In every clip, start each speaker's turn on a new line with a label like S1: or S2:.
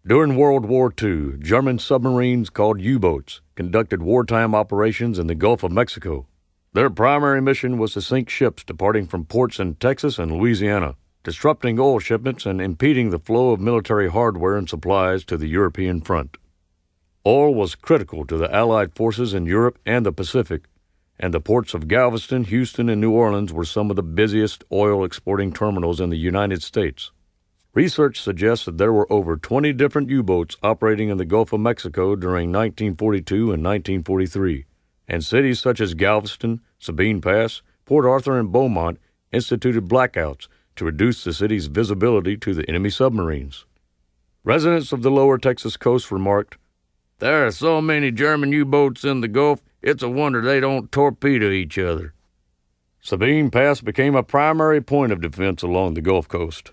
S1: During World War II, German submarines called U-boats conducted wartime operations in the Gulf of Mexico. Their primary mission was to sink ships departing from ports in Texas and Louisiana, disrupting oil shipments and impeding the flow of military hardware and supplies to the European front. Oil was critical to the Allied forces in Europe and the Pacific, and the ports of Galveston, Houston, and New Orleans were some of the busiest oil-exporting terminals in the United States. Research suggests that there were over 20 different U-boats operating in the Gulf of Mexico during 1942 and 1943, and cities such as Galveston, Sabine Pass, Port Arthur, and Beaumont instituted blackouts to reduce the city's visibility to the enemy submarines. Residents of the lower Texas coast remarked, "There are so many German U-boats in the Gulf, it's a wonder they don't torpedo each other." Sabine Pass became a primary point of defense along the Gulf Coast.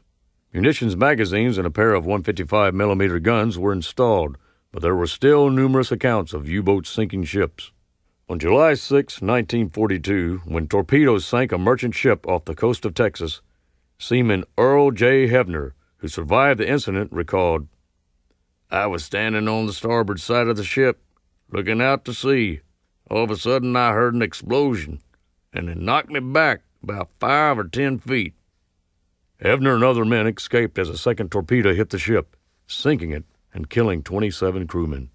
S1: Munitions magazines and a pair of 155mm guns were installed, but there were still numerous accounts of U-boats sinking ships. On July 6, 1942, when torpedoes sank a merchant ship off the coast of Texas, Seaman Earl J. Hevner, who survived the incident, recalled, "I was standing on the starboard side of the ship, looking out to sea. All of a sudden I heard an explosion, and it knocked me back about 5 or 10 feet. Hevner and other men escaped as a second torpedo hit the ship, sinking it and killing 27 crewmen.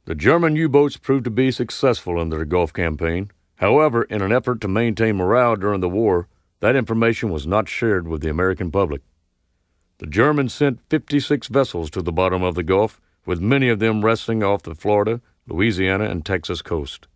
S1: The German U-boats proved to be successful in their Gulf campaign. However, in an effort to maintain morale during the war, that information was not shared with the American public. The Germans sent 56 vessels to the bottom of the Gulf, with many of them resting off the Florida, Louisiana, and Texas coast.